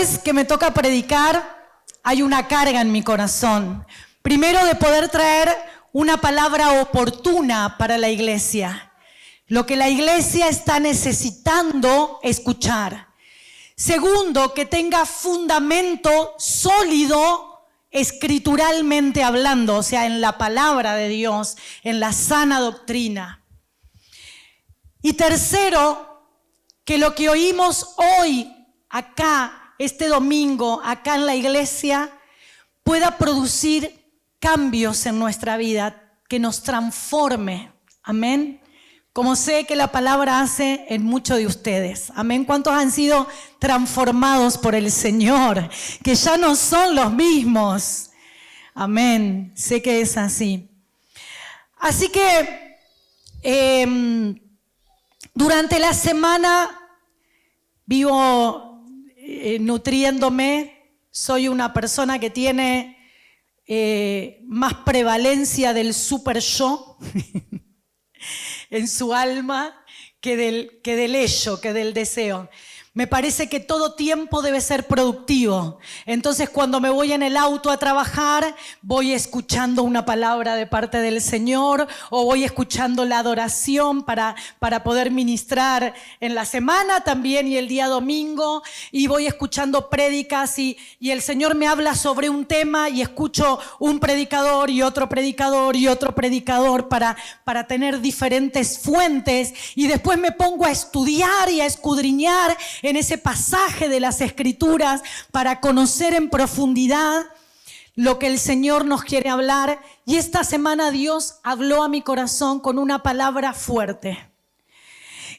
vez que me toca predicar, hay una carga en mi corazón. Primero, de poder traer una palabra oportuna para la iglesia. Lo que la iglesia está necesitando escuchar. Segundo, que tenga fundamento sólido escrituralmente hablando, o sea, en la palabra de Dios, en la sana doctrina. Y tercero, que lo que oímos hoy, acá, este domingo, acá en la iglesia, pueda producir cambios en nuestra vida, que nos transforme. Amén. Como sé que la palabra hace en muchos de ustedes. Amén. ¿Cuántos han sido transformados por el Señor? Que ya no son los mismos. Amén. Sé que es así. Así que durante la semana vivo nutriéndome. Soy una persona que tiene más prevalencia del super yo en su alma que del ello, que del deseo. Me parece que todo tiempo debe ser productivo. Entonces, cuando me voy en el auto a trabajar, voy escuchando una palabra de parte del Señor, o voy escuchando la adoración para poder ministrar en la semana también y el día domingo, y voy escuchando prédicas y el Señor me habla sobre un tema y escucho un predicador y otro predicador y otro predicador para tener diferentes fuentes, y después me pongo a estudiar y a escudriñar en ese pasaje de las Escrituras para conocer en profundidad lo que el Señor nos quiere hablar. Y esta semana Dios habló a mi corazón con una palabra fuerte.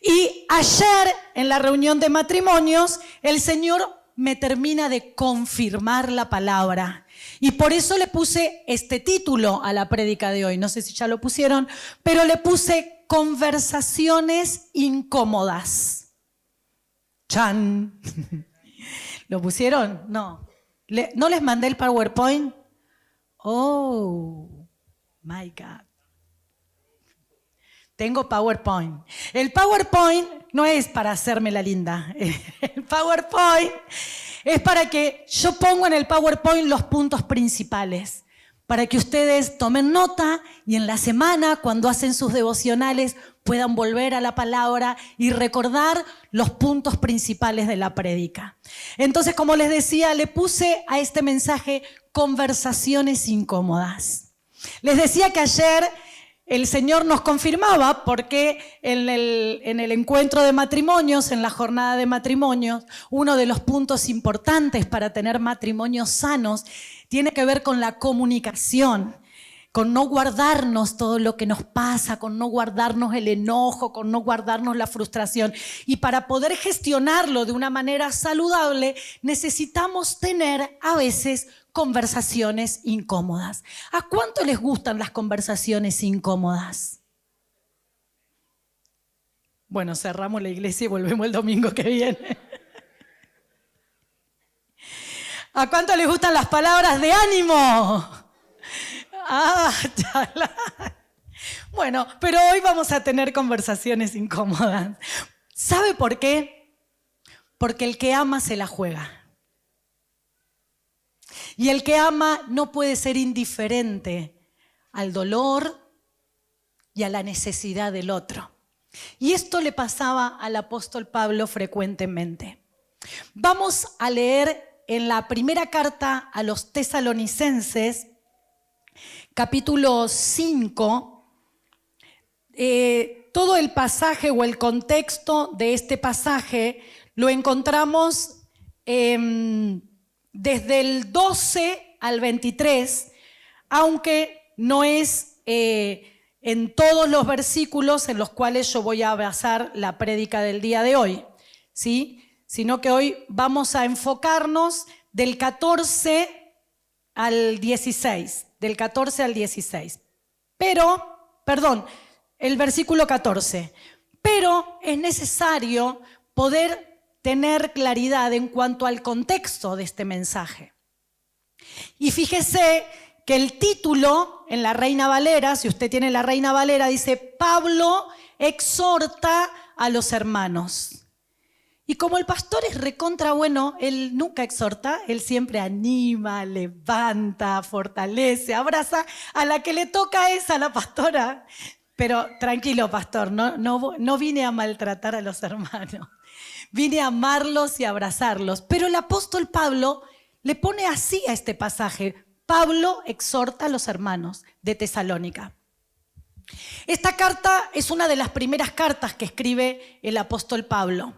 Y ayer en la reunión de matrimonios el Señor me termina de confirmar la palabra. Y por eso le puse este título a la prédica de hoy. No sé si ya lo pusieron, pero le puse conversaciones incómodas. ¡Chan! ¿Lo pusieron? No. ¿No les mandé el PowerPoint? Oh, my God. Tengo PowerPoint. El PowerPoint no es para hacerme la linda. El PowerPoint es para que yo pongo en el PowerPoint los puntos principales, para que ustedes tomen nota y en la semana, cuando hacen sus devocionales, puedan volver a la palabra y recordar los puntos principales de la prédica. Entonces, como les decía, le puse a este mensaje conversaciones incómodas. Les decía que ayer el Señor nos confirmaba, porque en el encuentro de matrimonios, en la jornada de matrimonios, uno de los puntos importantes para tener matrimonios sanos tiene que ver con la comunicación, con no guardarnos todo lo que nos pasa, con no guardarnos el enojo, con no guardarnos la frustración. Y para poder gestionarlo de una manera saludable, necesitamos tener a veces conversaciones incómodas. ¿A cuánto les gustan las conversaciones incómodas? Bueno, cerramos la iglesia y volvemos el domingo que viene. ¿A cuánto les gustan las palabras de ánimo? Chala. Bueno, pero hoy vamos a tener conversaciones incómodas. ¿Sabe por qué? Porque el que ama se la juega. Y el que ama no puede ser indiferente al dolor y a la necesidad del otro. Y esto le pasaba al apóstol Pablo frecuentemente. Vamos a leer en la primera carta a los tesalonicenses, capítulo 5, todo el pasaje o el contexto de este pasaje lo encontramos desde el 12 al 23, aunque no es en todos los versículos en los cuales yo voy a basar la prédica del día de hoy, ¿sí? Sino que hoy vamos a enfocarnos del 14 al 16, del 14 al 16. El versículo 14. Pero es necesario poder tener claridad en cuanto al contexto de este mensaje. Y fíjese que el título en la Reina Valera, si usted tiene la Reina Valera, dice: Pablo exhorta a los hermanos. Y como el pastor es recontra bueno, él nunca exhorta, él siempre anima, levanta, fortalece, abraza. A la que le toca es a la pastora. Pero tranquilo, pastor, no vine a maltratar a los hermanos. Vine a amarlos y abrazarlos. Pero el apóstol Pablo le pone así a este pasaje. Pablo exhorta a los hermanos de Tesalónica. Esta carta es una de las primeras cartas que escribe el apóstol Pablo.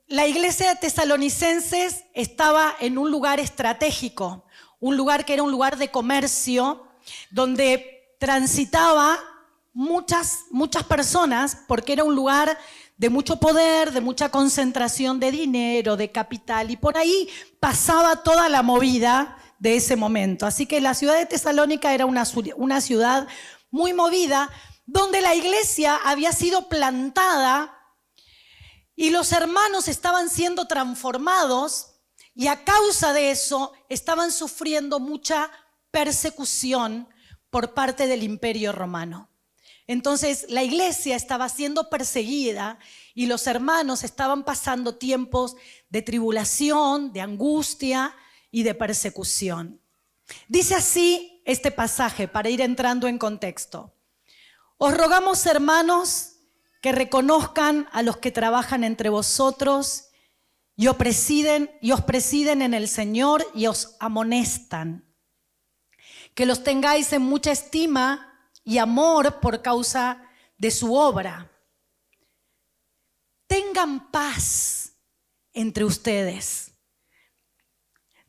La iglesia de Tesalonicenses estaba en un lugar estratégico, un lugar que era un lugar de comercio, donde transitaba muchas personas, porque era un lugar de mucho poder, de mucha concentración de dinero, de capital, y por ahí pasaba toda la movida de ese momento. Así que la ciudad de Tesalónica era una ciudad muy movida, donde la iglesia había sido plantada y los hermanos estaban siendo transformados, y a causa de eso estaban sufriendo mucha persecución por parte del Imperio Romano. Entonces la iglesia estaba siendo perseguida y los hermanos estaban pasando tiempos de tribulación, de angustia y de persecución. Dice así este pasaje para ir entrando en contexto. Os rogamos, hermanos, que reconozcan a los que trabajan entre vosotros y os presiden en el Señor y os amonestan. Que los tengáis en mucha estima y amor por causa de su obra. Tengan paz entre ustedes.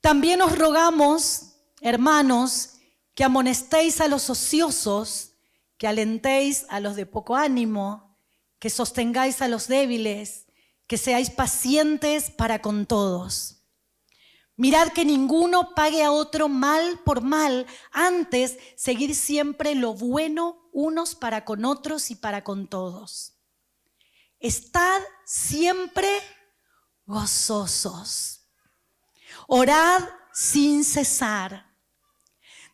También os rogamos, hermanos, que amonestéis a los ociosos, que alentéis a los de poco ánimo, que sostengáis a los débiles, que seáis pacientes para con todos. Mirad que ninguno pague a otro mal por mal, antes seguid siempre lo bueno unos para con otros y para con todos. Estad siempre gozosos. Orad sin cesar.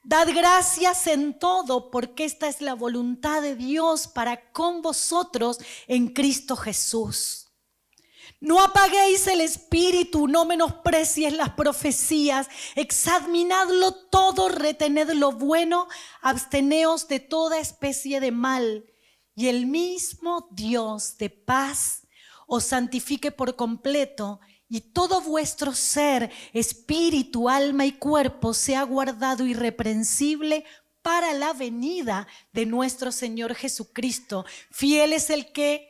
Dad gracias en todo, porque esta es la voluntad de Dios para con vosotros en Cristo Jesús. No apaguéis el espíritu, no menosprecies las profecías, examinadlo todo, retened lo bueno, absteneos de toda especie de mal, y el mismo Dios de paz os santifique por completo, y todo vuestro ser, espíritu, alma y cuerpo sea guardado irreprensible para la venida de nuestro Señor Jesucristo. Fiel es el que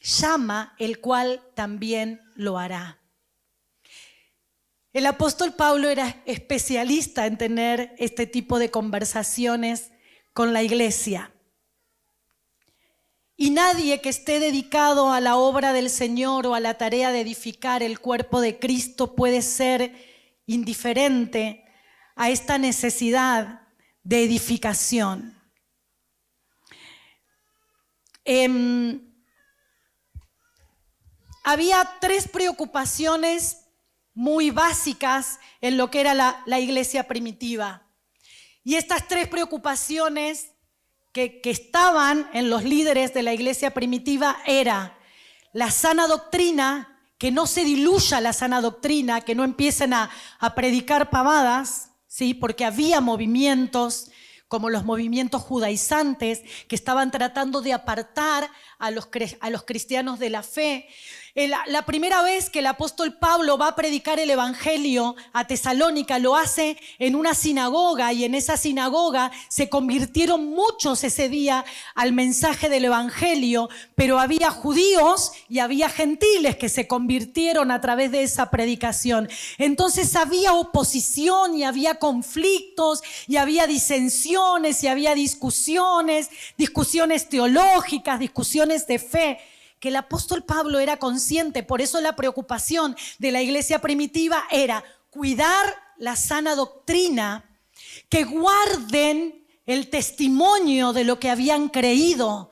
llama, el cual también lo hará. El apóstol Pablo era especialista en tener este tipo de conversaciones con la iglesia. Y nadie que esté dedicado a la obra del Señor o a la tarea de edificar el cuerpo de Cristo puede ser indiferente a esta necesidad de edificación. Había tres preocupaciones muy básicas en lo que era la iglesia primitiva. Y estas tres preocupaciones que estaban en los líderes de la iglesia primitiva era la sana doctrina, que no se diluya la sana doctrina, que no empiecen a predicar pavadas, ¿sí? Porque había movimientos como los movimientos judaizantes que estaban tratando de apartar a los cristianos de la fe. La primera vez que el apóstol Pablo va a predicar el evangelio a Tesalónica lo hace en una sinagoga, y en esa sinagoga se convirtieron muchos ese día al mensaje del evangelio, pero había judíos y había gentiles que se convirtieron a través de esa predicación. Entonces había oposición y había conflictos y había disensiones y había discusiones teológicas, discusiones de fe, que el apóstol Pablo era consciente. Por eso la preocupación de la iglesia primitiva era cuidar la sana doctrina, que guarden el testimonio de lo que habían creído.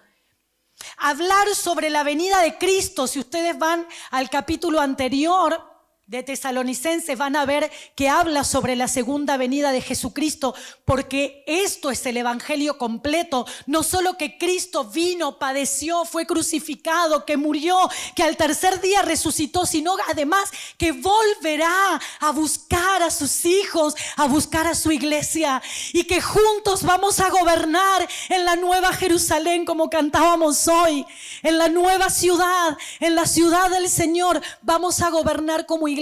Hablar sobre la venida de Cristo. Si ustedes van al capítulo anterior de Tesalonicenses van a ver que habla sobre la segunda venida de Jesucristo, porque esto es el evangelio completo. No solo que Cristo vino, padeció, fue crucificado, que murió, que al tercer día resucitó, sino además que volverá a buscar a sus hijos, a buscar a su iglesia, y que juntos vamos a gobernar en la nueva Jerusalén, como cantábamos hoy, en la nueva ciudad, en la ciudad del Señor. Vamos a gobernar como iglesia.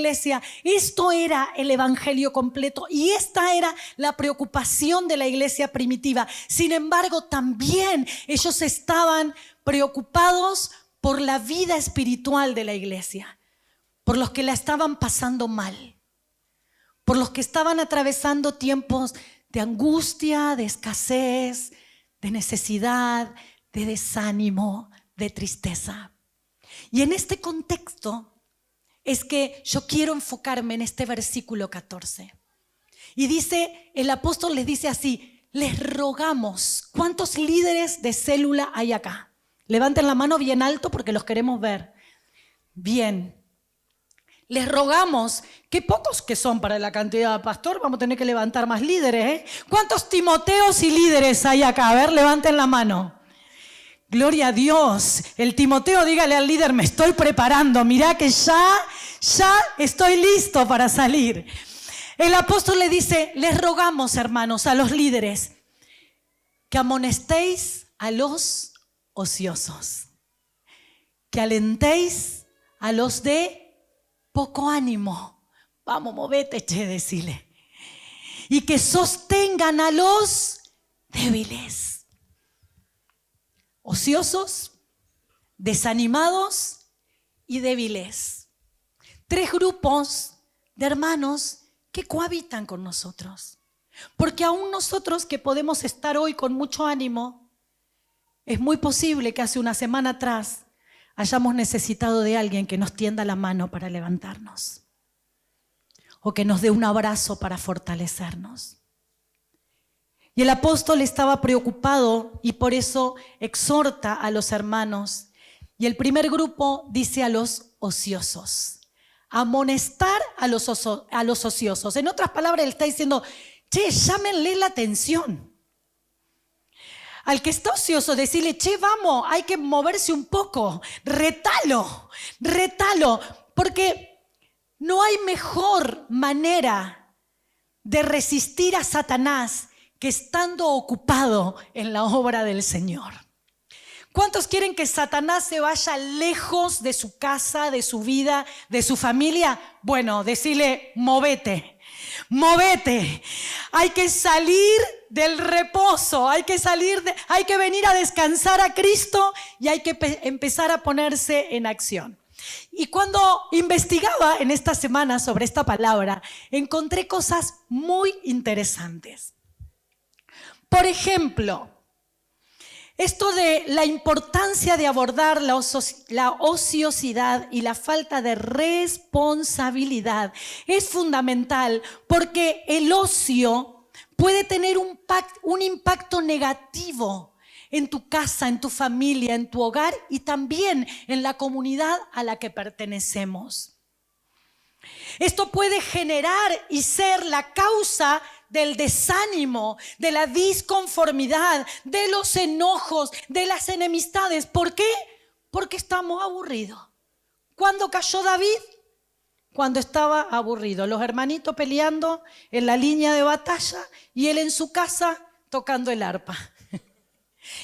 Esto era el evangelio completo y esta era la preocupación de la iglesia primitiva. Sin embargo, también ellos estaban preocupados por la vida espiritual de la iglesia, por los que la estaban pasando mal, por los que estaban atravesando tiempos de angustia, de escasez, de necesidad, de desánimo, de tristeza. Y en este contexto es que yo quiero enfocarme en este versículo 14. Y dice, el apóstol les dice así: les rogamos. ¿Cuántos líderes de célula hay acá? Levanten la mano bien alto porque los queremos ver. Bien. Les rogamos. Qué pocos que son para la cantidad de pastor. Vamos a tener que levantar más líderes, ¿eh? ¿Cuántos Timoteos y líderes hay acá? A ver, levanten la mano. Gloria a Dios. El Timoteo, dígale al líder: me estoy preparando, mirá que ya estoy listo para salir. El apóstol le dice: les rogamos, hermanos, a los líderes, que amonestéis a los ociosos, que alentéis a los de poco ánimo. Vamos, movete, che, decile. Y que sostengan a los débiles. Ociosos, desanimados y débiles. 3 grupos de hermanos que cohabitan con nosotros. Porque aún nosotros que podemos estar hoy con mucho ánimo, es muy posible que hace una semana atrás hayamos necesitado de alguien que nos tienda la mano para levantarnos, o que nos dé un abrazo para fortalecernos. Y el apóstol estaba preocupado y por eso exhorta a los hermanos. Y el primer grupo dice a los ociosos: amonestar a los ociosos. En otras palabras, él está diciendo: che, llámenle la atención. Al que está ocioso, decirle: che, vamos, hay que moverse un poco. Retalo, porque no hay mejor manera de resistir a Satanás que estando ocupado en la obra del Señor. ¿Cuántos quieren que Satanás se vaya lejos de su casa, de su vida, de su familia? Bueno, decirle: movete. Hay que salir del reposo, hay que venir a descansar a Cristo y hay que empezar a ponerse en acción. Y cuando investigaba en esta semana sobre esta palabra, encontré cosas muy interesantes. Por ejemplo, esto de la importancia de abordar la ociosidad y la falta de responsabilidad es fundamental, porque el ocio puede tener un impacto negativo en tu casa, en tu familia, en tu hogar y también en la comunidad a la que pertenecemos. Esto puede generar y ser la causa del desánimo, de la disconformidad, de los enojos, de las enemistades. ¿Por qué? Porque estamos aburridos. ¿Cuándo cayó David? Cuando estaba aburrido. Los hermanitos peleando en la línea de batalla y él en su casa tocando el arpa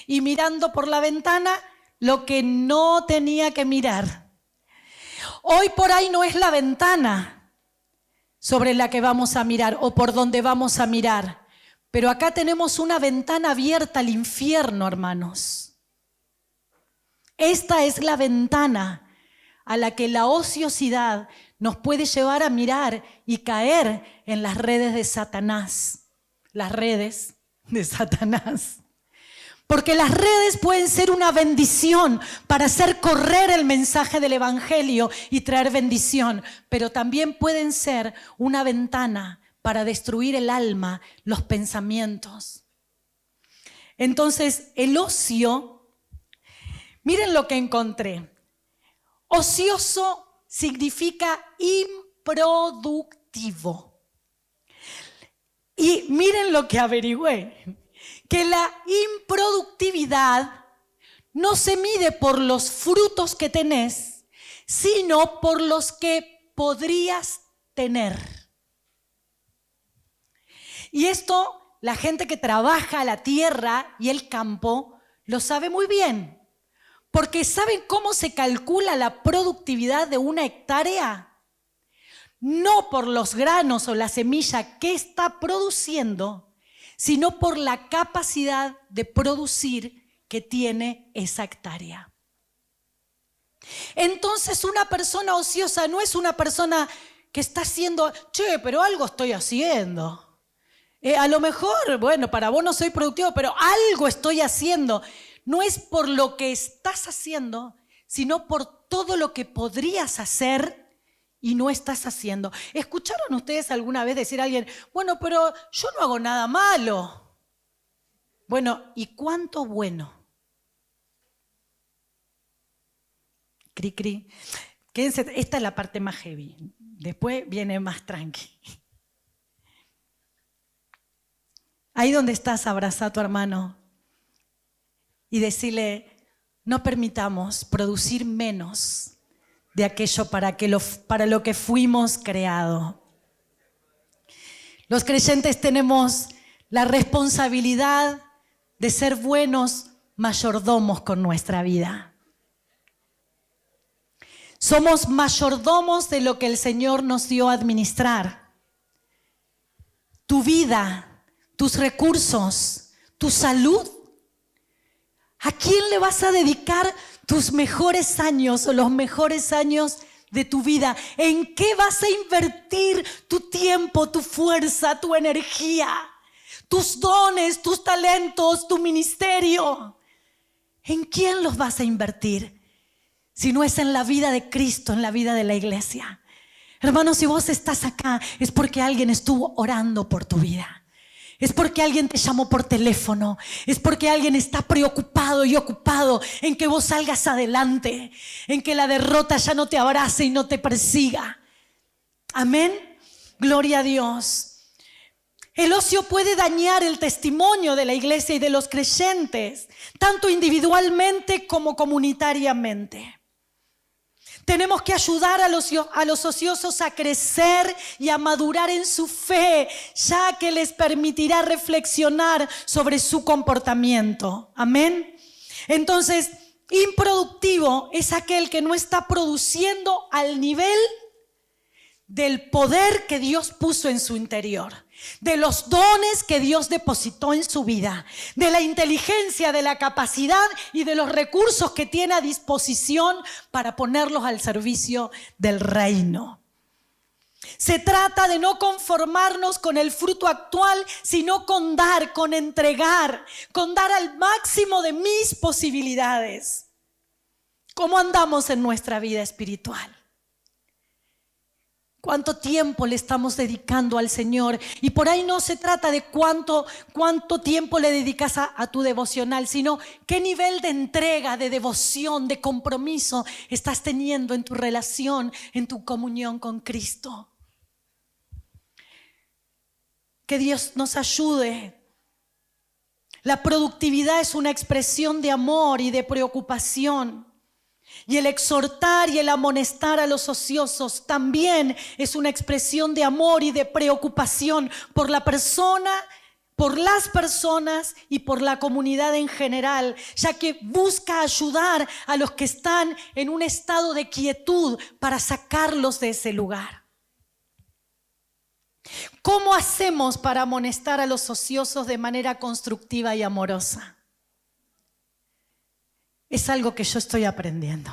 y mirando por la ventana lo que no tenía que mirar. Hoy por ahí no es la ventana sobre la que vamos a mirar o por donde vamos a mirar, pero acá tenemos una ventana abierta al infierno, hermanos. Esta es la ventana a la que la ociosidad nos puede llevar a mirar y caer en las redes de Satanás. Las redes de Satanás. Porque las redes pueden ser una bendición para hacer correr el mensaje del evangelio y traer bendición, pero también pueden ser una ventana para destruir el alma, los pensamientos. Entonces, el ocio, miren lo que encontré. Ocioso significa improductivo. Y miren lo que averigüé, que la improductividad no se mide por los frutos que tenés, sino por los que podrías tener. Y esto, la gente que trabaja la tierra y el campo lo sabe muy bien, porque ¿saben cómo se calcula la productividad de una hectárea? No por los granos o la semilla que está produciendo, sino por la capacidad de producir que tiene esa hectárea. Entonces una persona ociosa no es una persona que está haciendo, pero algo estoy haciendo. A lo mejor, bueno, para vos no soy productivo, pero algo estoy haciendo. No es por lo que estás haciendo, sino por todo lo que podrías hacer y no estás haciendo. ¿Escucharon ustedes alguna vez decir a alguien, bueno, pero yo no hago nada malo? Bueno, ¿y cuánto bueno? Cri, cri. Quédense, esta es la parte más heavy. Después viene más tranqui. Ahí donde estás, abraza a tu hermano y decirle, no permitamos producir menos de aquello para lo que fuimos creados. Los creyentes tenemos la responsabilidad de ser buenos mayordomos con nuestra vida. Somos mayordomos de lo que el Señor nos dio a administrar. Tu vida, tus recursos, tu salud. ¿A quién le vas a dedicar tus mejores años o los mejores años de tu vida? ¿En qué vas a invertir tu tiempo, tu fuerza, tu energía, tus dones, tus talentos, tu ministerio? ¿En quién los vas a invertir? Si no es en la vida de Cristo, en la vida de la iglesia. Hermanos, si vos estás acá, es porque alguien estuvo orando por tu vida. Es porque alguien te llamó por teléfono. Es porque alguien está preocupado y ocupado en que vos salgas adelante. En que la derrota ya no te abrace y no te persiga. Amén. Gloria a Dios. El ocio puede dañar el testimonio de la iglesia y de los creyentes, tanto individualmente como comunitariamente. Tenemos que ayudar a los ociosos a crecer y a madurar en su fe, ya que les permitirá reflexionar sobre su comportamiento. Amén. Entonces, improductivo es aquel que no está produciendo al nivel del poder que Dios puso en su interior, de los dones que Dios depositó en su vida, de la inteligencia, de la capacidad y de los recursos que tiene a disposición para ponerlos al servicio del reino. Se trata de no conformarnos con el fruto actual, sino con dar, con entregar, con dar al máximo de mis posibilidades. ¿Cómo andamos en nuestra vida espiritual? ¿Cuánto tiempo le estamos dedicando al Señor? Y por ahí no se trata de cuánto tiempo le dedicas a tu devocional, sino qué nivel de entrega, de devoción, de compromiso estás teniendo en tu relación, en tu comunión con Cristo. Que Dios nos ayude. La productividad es una expresión de amor y de preocupación. Y el exhortar y el amonestar a los ociosos también es una expresión de amor y de preocupación por la persona, por las personas y por la comunidad en general, ya que busca ayudar a los que están en un estado de quietud para sacarlos de ese lugar. ¿Cómo hacemos para amonestar a los ociosos de manera constructiva y amorosa? Es algo que yo estoy aprendiendo.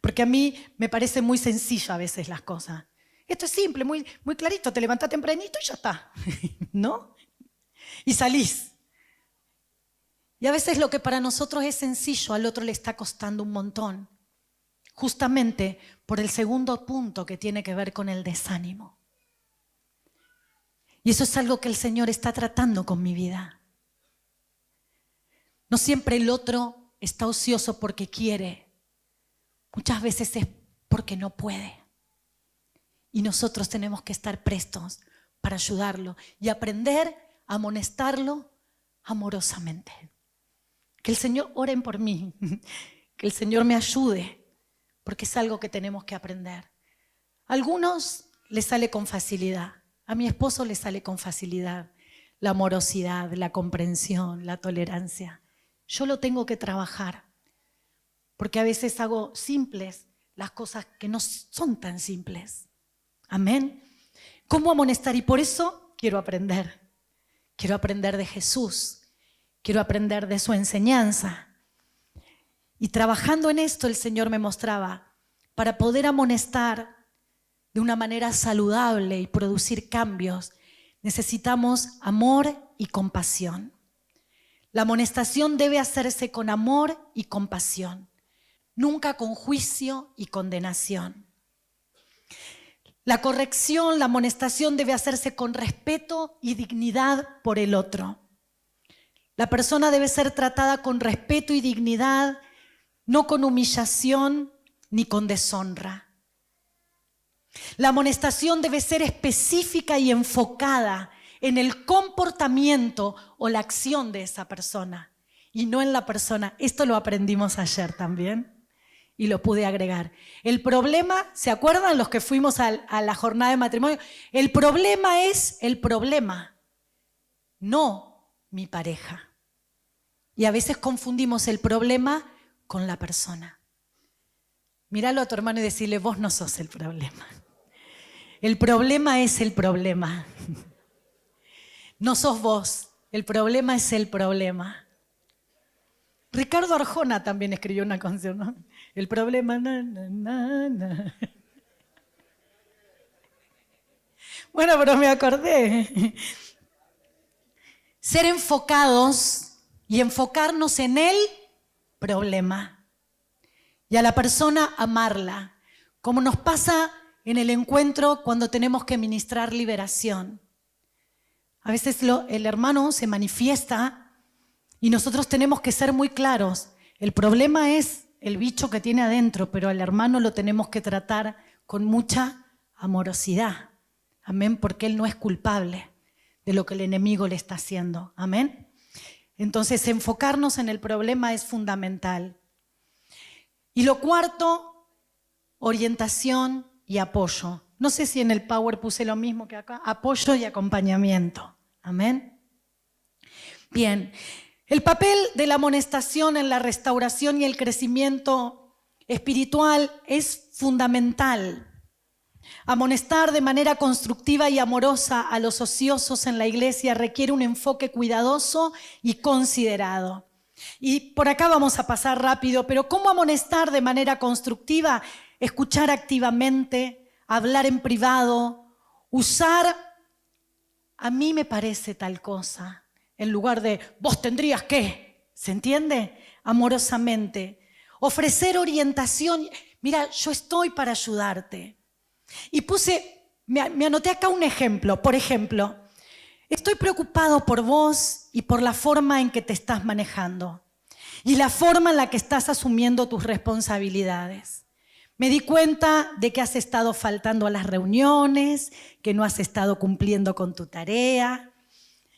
Porque a mí me parece muy sencillo a veces las cosas. Esto es simple, muy, muy clarito. Te levantás tempranito y ya está. ¿No? Y salís. Y a veces lo que para nosotros es sencillo, al otro le está costando un montón. Justamente por el segundo punto que tiene que ver con el desánimo. Y eso es algo que el Señor está tratando con mi vida. No siempre el otro está ocioso porque quiere. Muchas veces es porque no puede. y nosotros tenemos que estar prestos para ayudarlo y aprender a amonestarlo amorosamente. Que el Señor, oren por mí, que el Señor me ayude, porque es algo que tenemos que aprender. A algunos les sale con facilidad, a mi esposo le sale con facilidad la amorosidad, la comprensión, la tolerancia. Yo lo tengo que trabajar, porque a veces hago simples las cosas que no son tan simples. Amén. ¿Cómo amonestar? Y por eso quiero aprender. Quiero aprender de Jesús. Quiero aprender de su enseñanza. Y trabajando en esto, el Señor me mostraba, para poder amonestar de una manera saludable y producir cambios, necesitamos amor y compasión. La amonestación debe hacerse con amor y compasión, nunca con juicio y condenación. La corrección, la amonestación debe hacerse con respeto y dignidad por el otro. La persona debe ser tratada con respeto y dignidad, no con humillación ni con deshonra. La amonestación debe ser específica y enfocada en el comportamiento o la acción de esa persona y no en la persona. Esto lo aprendimos ayer también y lo pude agregar. El problema, ¿se acuerdan los que fuimos a la jornada de matrimonio? El problema es el problema, no mi pareja. Y a veces confundimos el problema con la persona. Míralo a tu hermano y decirle, vos no sos el problema. El problema es el problema. No sos vos, el problema es el problema. Ricardo Arjona también escribió una canción, ¿no? El problema, na, na, na, na. Bueno, pero me acordé. Ser enfocados y enfocarnos en el problema. Y a la persona amarla, como nos pasa en el encuentro cuando tenemos que ministrar liberación. A veces el hermano se manifiesta y nosotros tenemos que ser muy claros. El problema es el bicho que tiene adentro, pero al hermano lo tenemos que tratar con mucha amorosidad. Amén, porque él no es culpable de lo que el enemigo le está haciendo. Amén. Entonces, enfocarnos en el problema es fundamental. Y lo cuarto, orientación y apoyo. No sé si en el Power puse lo mismo que acá. Apoyo y acompañamiento. Amén. Bien. El papel de la amonestación en la restauración y el crecimiento espiritual es fundamental. Amonestar de manera constructiva y amorosa a los ociosos en la iglesia requiere un enfoque cuidadoso y considerado. Y por acá vamos a pasar rápido, pero ¿cómo amonestar de manera constructiva? Escuchar activamente, hablar en privado, usar a mí me parece tal cosa, en lugar de vos tendrías que, ¿se entiende? Amorosamente. Ofrecer orientación, mira, yo estoy para ayudarte. Y me anoté acá un ejemplo, por ejemplo, estoy preocupado por vos y por la forma en que te estás manejando y la forma en la que estás asumiendo tus responsabilidades. Me di cuenta de que has estado faltando a las reuniones, que no has estado cumpliendo con tu tarea.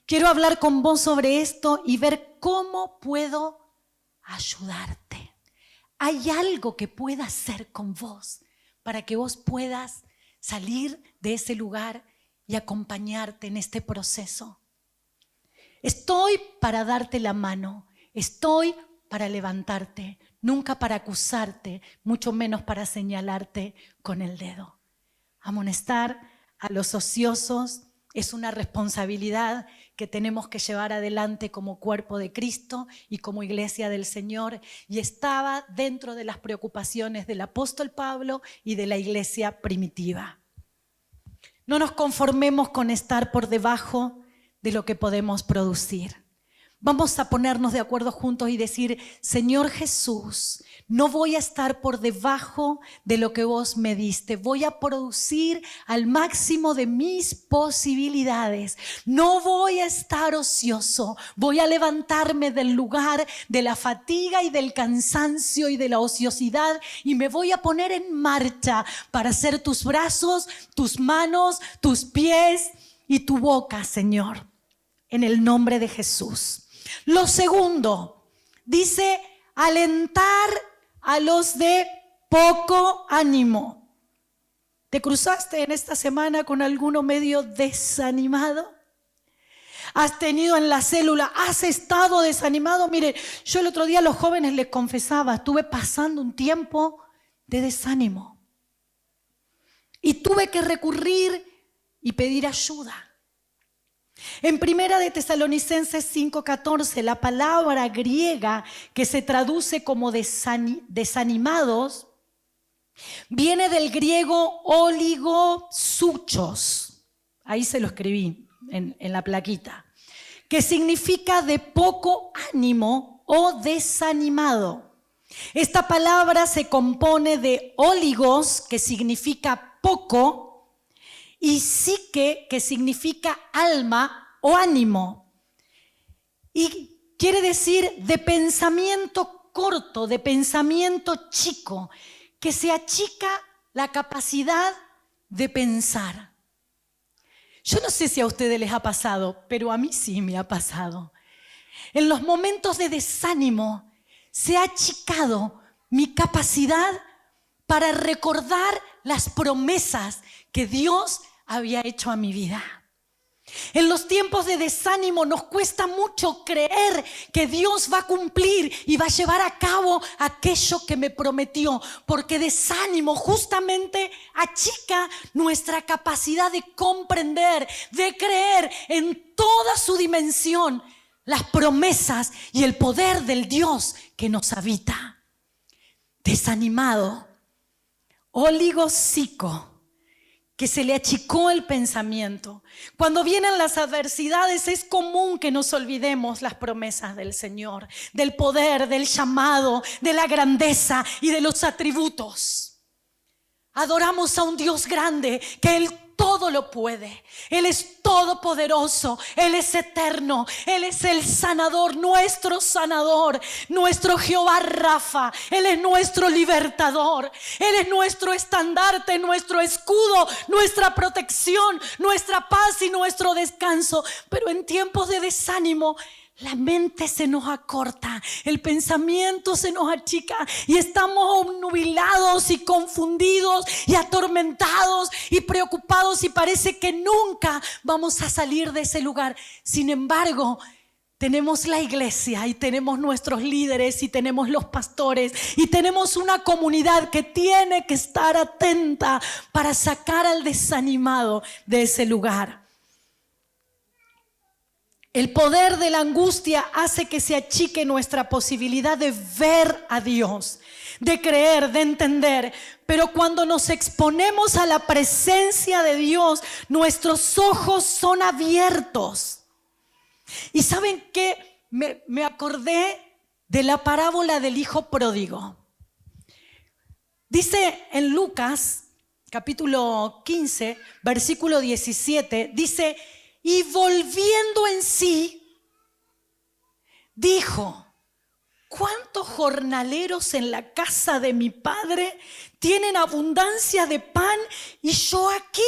Quiero hablar con vos sobre esto y ver cómo puedo ayudarte. ¿Hay algo que pueda hacer con vos para que vos puedas salir de ese lugar y acompañarte en este proceso? Estoy para darte la mano, estoy para levantarte, nunca para acusarte, mucho menos para señalarte con el dedo. Amonestar a los ociosos es una responsabilidad que tenemos que llevar adelante como cuerpo de Cristo y como iglesia del Señor, y estaba dentro de las preocupaciones del apóstol Pablo y de la iglesia primitiva. No nos conformemos con estar por debajo de lo que podemos producir. Vamos a ponernos de acuerdo juntos y decir: Señor Jesús, no voy a estar por debajo de lo que vos me diste. Voy a producir al máximo de mis posibilidades. No voy a estar ocioso. Voy a levantarme del lugar de la fatiga y del cansancio y de la ociosidad y me voy a poner en marcha para ser tus brazos, tus manos, tus pies y tu boca, Señor, en el nombre de Jesús. Lo segundo, dice: alentar a los de poco ánimo. ¿Te cruzaste en esta semana con alguno medio desanimado? ¿Has tenido en la célula? ¿Has estado desanimado? Mire, yo el otro día a los jóvenes les confesaba, estuve pasando un tiempo de desánimo. Y tuve que recurrir y pedir ayuda. En Primera de Tesalonicenses 5:14, la palabra griega que se traduce como desanimados viene del griego oligosúchos. Ahí se lo escribí en la plaquita, que significa de poco ánimo o desanimado. Esta palabra se compone de oligos, que significa poco, y psique, que significa alma o ánimo. Y quiere decir de pensamiento corto, de pensamiento chico, que se achica la capacidad de pensar. Yo no sé si a ustedes les ha pasado, pero a mí sí me ha pasado. En los momentos de desánimo se ha achicado mi capacidad para recordar las promesas que Dios había hecho a mi vida. En los tiempos de desánimo nos cuesta mucho creer que Dios va a cumplir y va a llevar a cabo aquello que me prometió, porque desánimo justamente achica nuestra capacidad de comprender, de creer en toda su dimensión las promesas y el poder del Dios que nos habita. Desanimado, oligosico, que se le achicó el pensamiento. Cuando vienen las adversidades es común que nos olvidemos las promesas del Señor, del poder, del llamado, de la grandeza y de los atributos. Adoramos a un Dios grande, que Él todo lo puede. Él es todopoderoso, Él es eterno, Él es el sanador, nuestro Jehová Rafa. Él es nuestro libertador, Él es nuestro estandarte, nuestro escudo, nuestra protección, nuestra paz y nuestro descanso. Pero en tiempos de desánimo, la mente se nos acorta, el pensamiento se nos achica y estamos obnubilados y confundidos y atormentados y preocupados y parece que nunca vamos a salir de ese lugar. Sin embargo, tenemos la iglesia y tenemos nuestros líderes y tenemos los pastores y tenemos una comunidad que tiene que estar atenta para sacar al desanimado de ese lugar. El poder de la angustia hace que se achique nuestra posibilidad de ver a Dios, de creer, de entender. Pero cuando nos exponemos a la presencia de Dios, nuestros ojos son abiertos. ¿Y saben qué? Me acordé de la parábola del hijo pródigo. Dice en Lucas, capítulo 15, versículo 17, dice: y volviendo en sí, dijo: ¿cuántos jornaleros en la casa de mi padre tienen abundancia de pan y yo aquí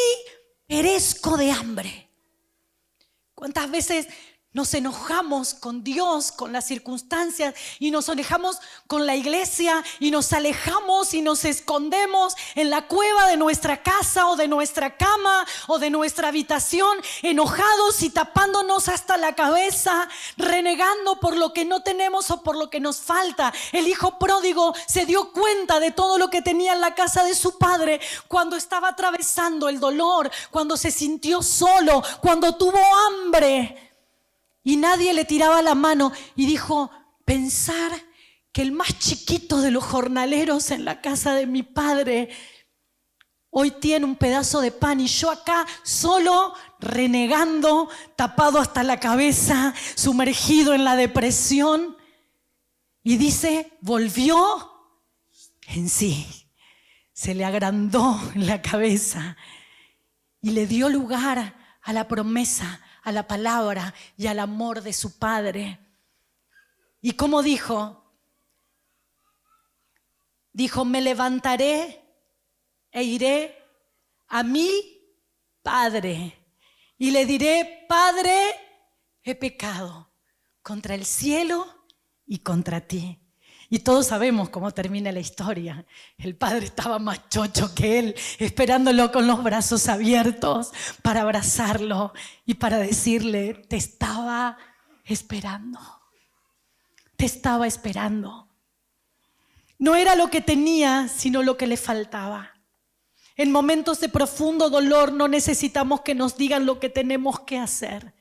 perezco de hambre? ¿Cuántas veces nos enojamos con Dios, con las circunstancias, y nos alejamos con la iglesia y nos alejamos y nos escondemos en la cueva de nuestra casa o de nuestra cama o de nuestra habitación, enojados y tapándonos hasta la cabeza, renegando por lo que no tenemos o por lo que nos falta? El hijo pródigo se dio cuenta de todo lo que tenía en la casa de su padre cuando estaba atravesando el dolor, cuando se sintió solo, cuando tuvo hambre. Y nadie le tiraba la mano y dijo: pensar que el más chiquito de los jornaleros en la casa de mi padre hoy tiene un pedazo de pan y yo acá solo renegando, tapado hasta la cabeza, sumergido en la depresión. Y dice, volvió en sí, se le agrandó en la cabeza y le dio lugar a la promesa, a la palabra y al amor de su Padre. ¿Y cómo dijo? Dijo, me levantaré e iré a mi Padre y le diré, Padre, he pecado contra el cielo y contra ti. Y todos sabemos cómo termina la historia. El padre estaba más chocho que él, esperándolo con los brazos abiertos para abrazarlo y para decirle, te estaba esperando. Te estaba esperando. No era lo que tenía, sino lo que le faltaba. En momentos de profundo dolor no necesitamos que nos digan lo que tenemos que hacer.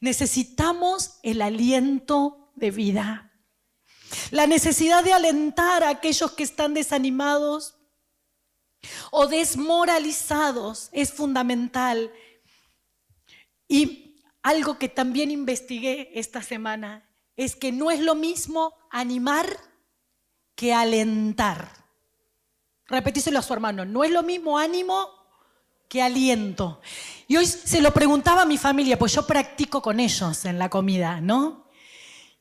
Necesitamos el aliento de vida. La necesidad de alentar a aquellos que están desanimados o desmoralizados es fundamental. Y algo que también investigué esta semana es que no es lo mismo animar que alentar. Repetíselo a su hermano, no es lo mismo ánimo que aliento. Y hoy se lo preguntaba a mi familia, pues yo practico con ellos en la comida, ¿no?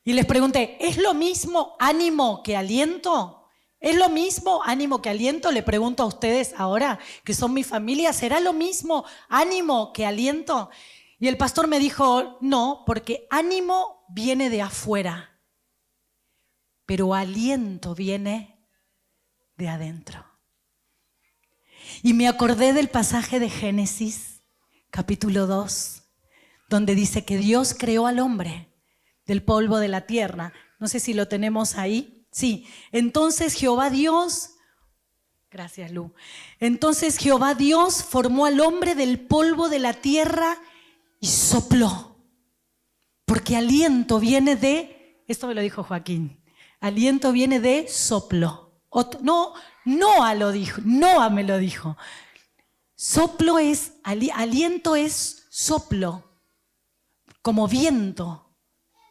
Y les pregunté, ¿es lo mismo ánimo que aliento? ¿Es lo mismo ánimo que aliento? Le pregunto a ustedes ahora, que son mi familia, ¿será lo mismo ánimo que aliento? Y el pastor me dijo, no, porque ánimo viene de afuera, pero aliento viene de adentro. Y me acordé del pasaje de Génesis, capítulo 2, donde dice que Dios creó al hombre del polvo de la tierra. No sé si lo tenemos ahí. Sí. Entonces Jehová Dios, gracias Lu. Entonces Jehová Dios formó al hombre del polvo de la tierra y sopló. Porque aliento viene de, esto me lo dijo Joaquín, aliento viene de soplo. Noa lo dijo, Noa me lo dijo. Soplo es, aliento es soplo, como viento.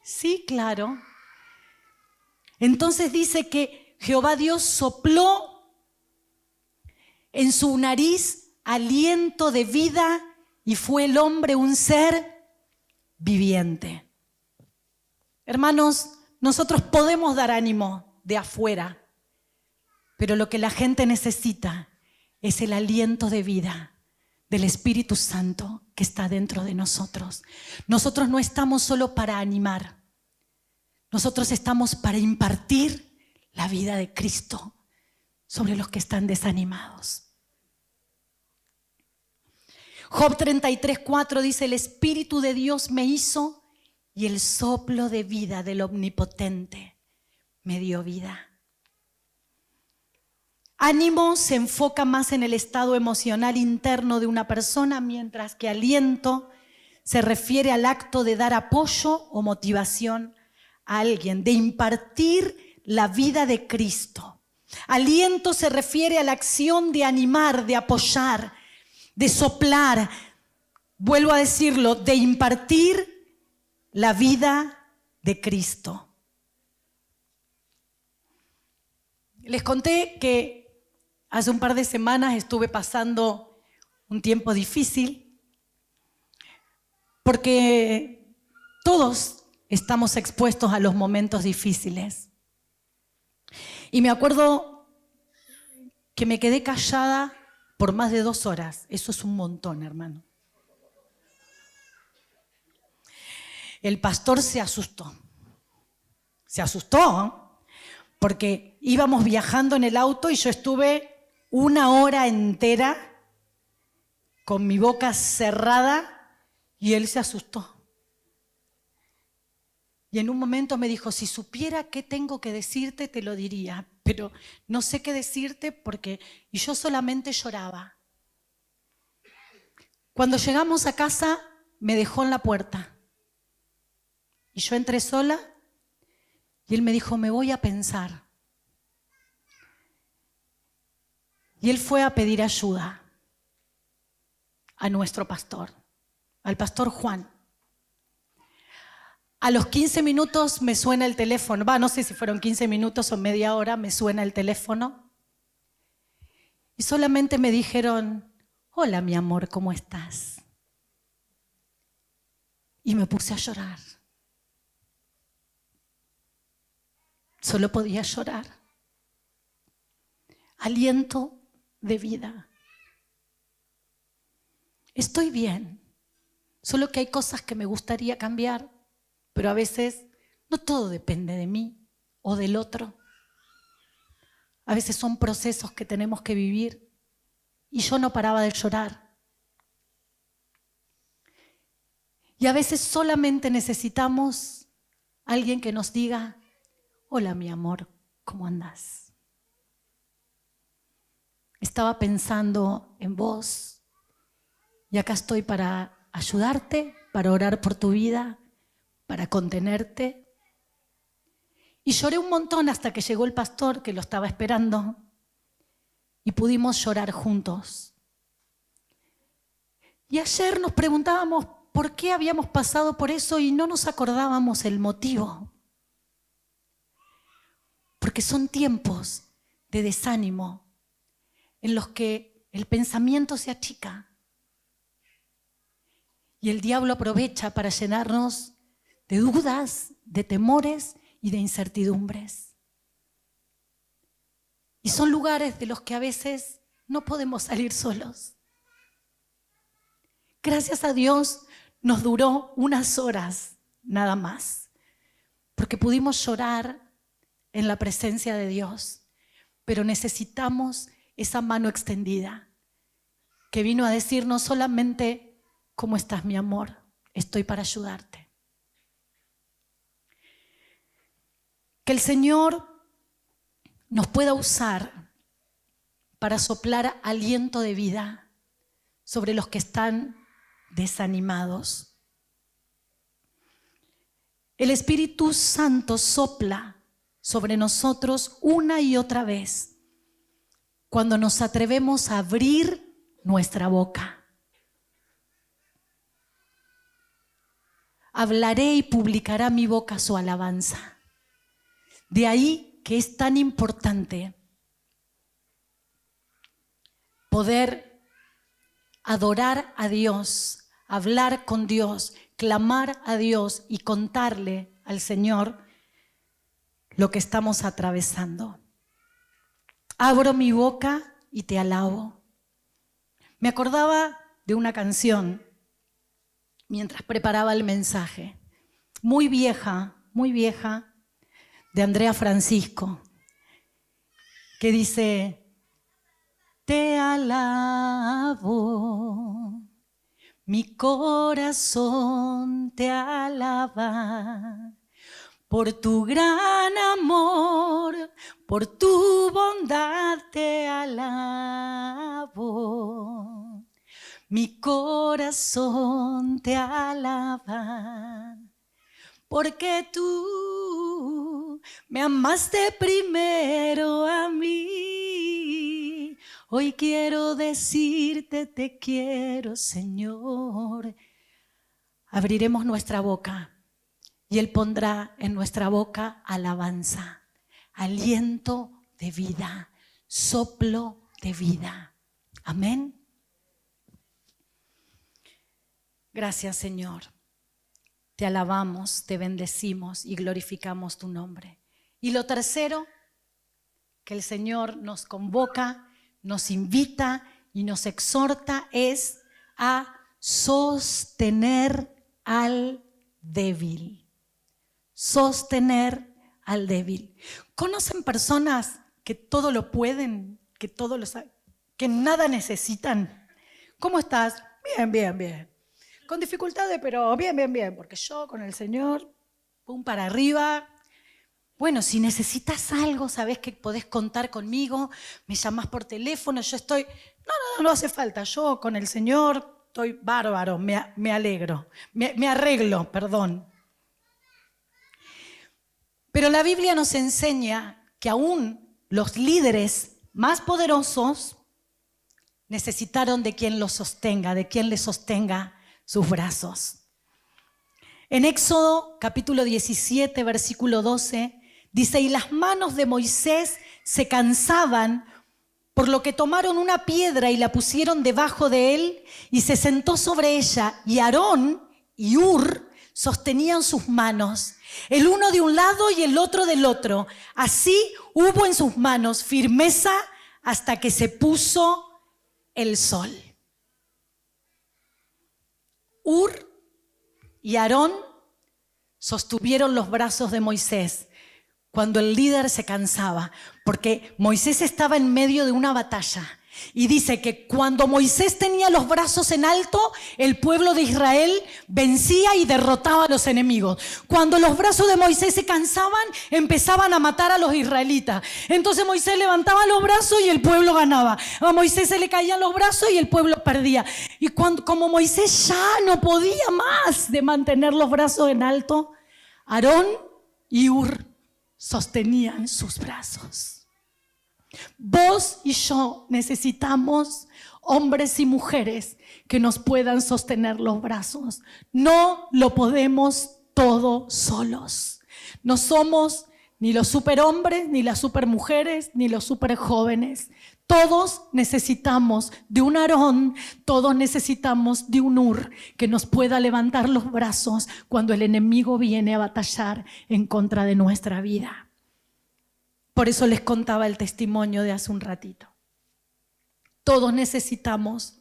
Sí, claro. Entonces dice que Jehová Dios sopló en su nariz aliento de vida y fue el hombre un ser viviente. Hermanos, nosotros podemos dar ánimo de afuera, pero lo que la gente necesita es el aliento de vida del Espíritu Santo que está dentro de nosotros. Nosotros no estamos solo para animar, nosotros estamos para impartir la vida de Cristo sobre los que están desanimados. Job 33:4 dice, el Espíritu de Dios me hizo y el soplo de vida del Omnipotente me dio vida. Ánimo se enfoca más en el estado emocional interno de una persona, mientras que aliento se refiere al acto de dar apoyo o motivación a alguien, de impartir la vida de Cristo. Aliento se refiere a la acción de animar, de apoyar, de soplar, vuelvo a decirlo, de impartir la vida de Cristo. Les conté que hace un par de semanas estuve pasando un tiempo difícil porque todos estamos expuestos a los momentos difíciles. Y me acuerdo que me quedé callada por más de 2 horas. Eso es un montón, hermano. El pastor se asustó. Se asustó, porque íbamos viajando en el auto y yo estuve 1 hora entera con mi boca cerrada y él se asustó. Y en un momento me dijo, si supiera qué tengo que decirte, te lo diría, pero no sé qué decirte porque... Y yo solamente lloraba. Cuando llegamos a casa, me dejó en la puerta. Y yo entré sola y él me dijo, me voy a pensar. Y él fue a pedir ayuda. a nuestro pastor, al pastor Juan. A los 15 minutos me suena el teléfono, no sé si fueron 15 minutos o media hora, me suena el teléfono. Y solamente me dijeron, hola mi amor, ¿cómo estás? Y me puse a llorar. Solo podía llorar. Aliento de vida. Estoy bien, solo que hay cosas que me gustaría cambiar, pero a veces no todo depende de mí o del otro. A veces son procesos que tenemos que vivir y yo no paraba de llorar. Y a veces solamente necesitamos alguien que nos diga, hola mi amor, ¿cómo andás? Estaba pensando en vos y acá estoy para ayudarte, para orar por tu vida, para contenerte. Y lloré un montón hasta que llegó el pastor que lo estaba esperando y pudimos llorar juntos. Y ayer nos preguntábamos por qué habíamos pasado por eso y no nos acordábamos el motivo. Porque son tiempos de desánimo en los que el pensamiento se achica y el diablo aprovecha para llenarnos de dudas, de temores y de incertidumbres. Y son lugares de los que a veces no podemos salir solos. Gracias a Dios nos duró unas horas nada más, porque pudimos llorar en la presencia de Dios, pero necesitamos esa mano extendida que vino a decirnos solamente, ¿cómo estás mi amor? Estoy para ayudarte. Que el Señor nos pueda usar para soplar aliento de vida sobre los que están desanimados. El Espíritu Santo sopla sobre nosotros una y otra vez cuando nos atrevemos a abrir nuestra boca. Hablaré y publicará mi boca su alabanza. De ahí que es tan importante poder adorar a Dios, hablar con Dios, clamar a Dios y contarle al Señor lo que estamos atravesando. Abro mi boca y te alabo. Me acordaba de una canción mientras preparaba el mensaje, muy vieja, de Andrea Francisco, que dice, te alabo, mi corazón te alaba, por tu gran amor, por tu bondad te alabo, mi corazón te alaba. Porque tú me amaste primero a mí. Hoy quiero decirte te quiero, Señor. Abriremos nuestra boca y Él pondrá en nuestra boca alabanza, aliento de vida, soplo de vida. Amén. Gracias, Señor. Te alabamos, te bendecimos y glorificamos tu nombre. Y lo tercero, que el Señor nos convoca, nos invita y nos exhorta es a sostener al débil. Sostener al débil. ¿Conocen personas que todo lo pueden, que todo lo saben, que nada necesitan? ¿Cómo estás? Bien. Con dificultades, pero bien, porque yo con el Señor, pum para arriba. Bueno, si necesitas algo, sabés que podés contar conmigo, me llamás por teléfono, yo estoy... No hace falta, yo con el Señor estoy bárbaro, me alegro, me arreglo, perdón. Pero la Biblia nos enseña que aún los líderes más poderosos necesitaron de quien los sostenga, de quien les sostenga sus brazos. En Éxodo capítulo 17, versículo 12, dice: y las manos de Moisés se cansaban, por lo que tomaron una piedra y la pusieron debajo de él, y se sentó sobre ella, y Aarón y Hur sostenían sus manos, el uno de un lado y el otro del otro. Así hubo en sus manos firmeza hasta que se puso el sol. Hur y Aarón sostuvieron los brazos de Moisés cuando el líder se cansaba, porque Moisés estaba en medio de una batalla. Y dice que cuando Moisés tenía los brazos en alto, el pueblo de Israel vencía y derrotaba a los enemigos. Cuando los brazos de Moisés se cansaban, empezaban a matar a los israelitas. Entonces Moisés levantaba los brazos y el pueblo ganaba. A Moisés se le caían los brazos y el pueblo perdía. Y como Moisés ya no podía más de mantener los brazos en alto, Aarón y Hur sostenían sus brazos. Vos y yo necesitamos hombres y mujeres que nos puedan sostener los brazos. No lo podemos todo solos. No somos ni los superhombres, ni las supermujeres, ni los superjóvenes. Todos necesitamos de un Aarón, todos necesitamos de un Hur que nos pueda levantar los brazos cuando el enemigo viene a batallar en contra de nuestra vida. Por eso les contaba el testimonio de hace un ratito. Todos necesitamos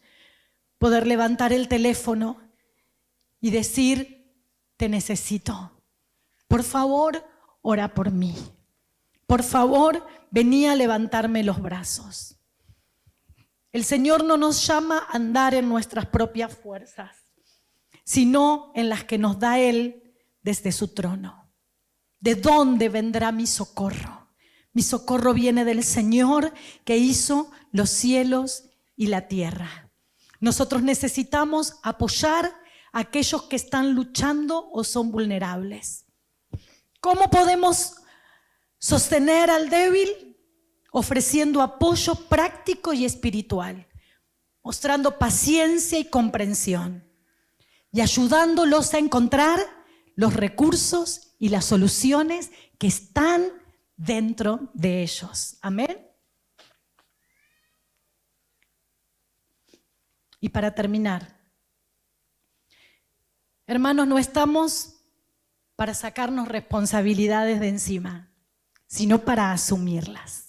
poder levantar el teléfono y decir: te necesito. Por favor, ora por mí. Por favor, vení a levantarme los brazos. El Señor no nos llama a andar en nuestras propias fuerzas, sino en las que nos da Él desde su trono. ¿De dónde vendrá mi socorro? Mi socorro viene del Señor que hizo los cielos y la tierra. Nosotros necesitamos apoyar a aquellos que están luchando o son vulnerables. ¿Cómo podemos sostener al débil? Ofreciendo apoyo práctico y espiritual, mostrando paciencia y comprensión y ayudándolos a encontrar los recursos y las soluciones que están dentro de ellos. Amén. Y para terminar, hermanos, no estamos para sacarnos responsabilidades de encima, sino para asumirlas.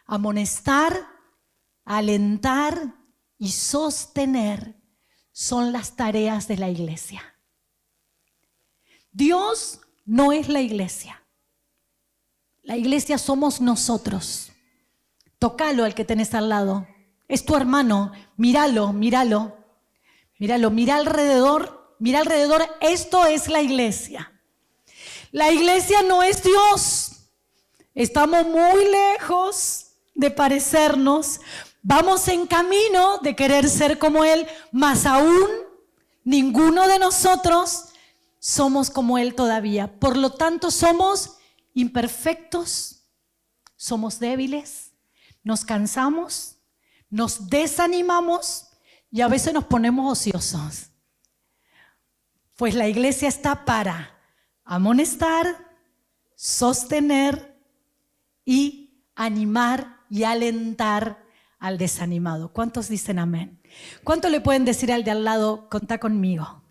Amonestar, alentar y sostener son las tareas de la iglesia. Dios no es la iglesia. La iglesia somos nosotros. Tócalo al que tenés al lado. Es tu hermano. Míralo, míralo. Míralo, mira alrededor. Mira alrededor. Esto es la iglesia. La iglesia no es Dios. Estamos muy lejos de parecernos. Vamos en camino de querer ser como Él. Más aún, ninguno de nosotros somos como Él todavía. Por lo tanto, somos imperfectos, somos débiles, nos cansamos, nos desanimamos y a veces nos ponemos ociosos. Pues la iglesia está para amonestar, sostener y animar y alentar al desanimado. ¿Cuántos dicen amén? ¿Cuánto le pueden decir al de al lado: contá conmigo?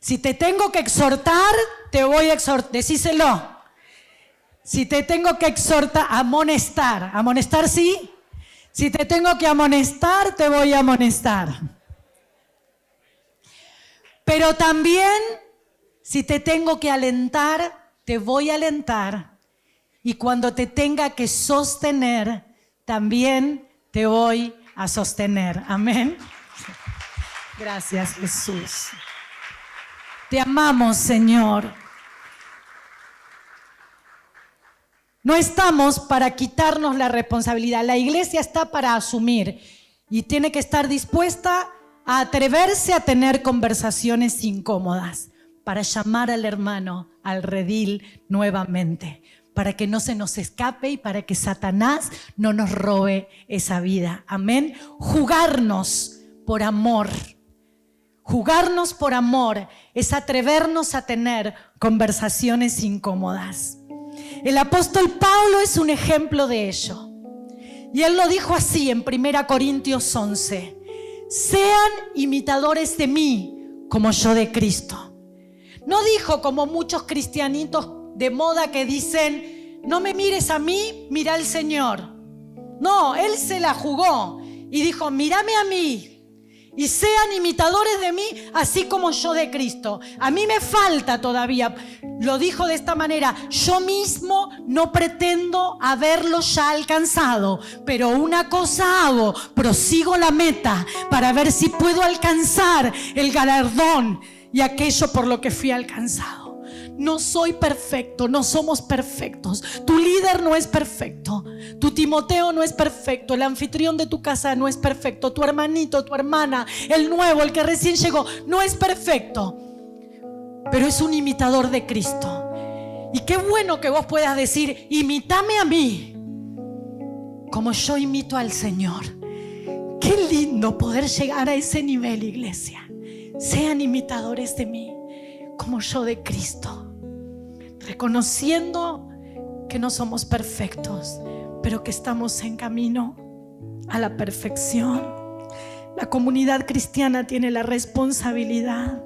Si te tengo que exhortar, te voy a exhortar. Decíselo. Si te tengo que exhortar, amonestar. ¿Amonestar sí? Si te tengo que amonestar, te voy a amonestar. Pero también, si te tengo que alentar, te voy a alentar. Y cuando te tenga que sostener, también te voy a sostener. Amén. Gracias, Jesús. Te amamos, Señor. No estamos para quitarnos la responsabilidad. La iglesia está para asumir y tiene que estar dispuesta a atreverse a tener conversaciones incómodas para llamar al hermano al redil nuevamente, para que no se nos escape y para que Satanás no nos robe esa vida. Amén. Jugarnos por amor. Jugarnos por amor es atrevernos a tener conversaciones incómodas. El apóstol Pablo es un ejemplo de ello. Y él lo dijo así en 1 Corintios 11. Sean imitadores de mí como yo de Cristo. No dijo como muchos cristianitos de moda que dicen, no me mires a mí, mira al Señor. No, él se la jugó y dijo, mírame a mí y sean imitadores de mí así como yo de Cristo. A mí me falta todavía, lo dijo de esta manera, yo mismo no pretendo haberlo ya alcanzado, pero una cosa hago, prosigo la meta para ver si puedo alcanzar el galardón y aquello por lo que fui alcanzado. No soy perfecto, no somos perfectos. Tu líder no es perfecto. Tu Timoteo no es perfecto. El anfitrión de tu casa no es perfecto. Tu hermanito, tu hermana, el nuevo, el que recién llegó, no es perfecto. Pero es un imitador de Cristo. Y qué bueno que vos puedas decir, imítame a mí como yo imito al Señor. Qué lindo poder llegar a ese nivel, iglesia. Sean imitadores de mí como yo de Cristo, reconociendo que no somos perfectos, pero que estamos en camino a la perfección. La comunidad cristiana tiene la responsabilidad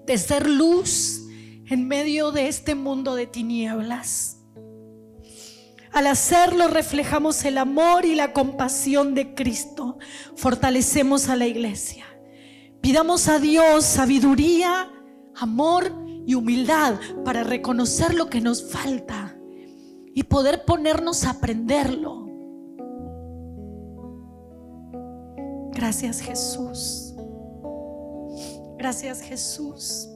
de ser luz en medio de este mundo de tinieblas. Al hacerlo reflejamos el amor y la compasión de Cristo, fortalecemos a la iglesia. Pidamos a Dios sabiduría, amor y humildad para reconocer lo que nos falta y poder ponernos a aprenderlo. Gracias, Jesús. Gracias, Jesús.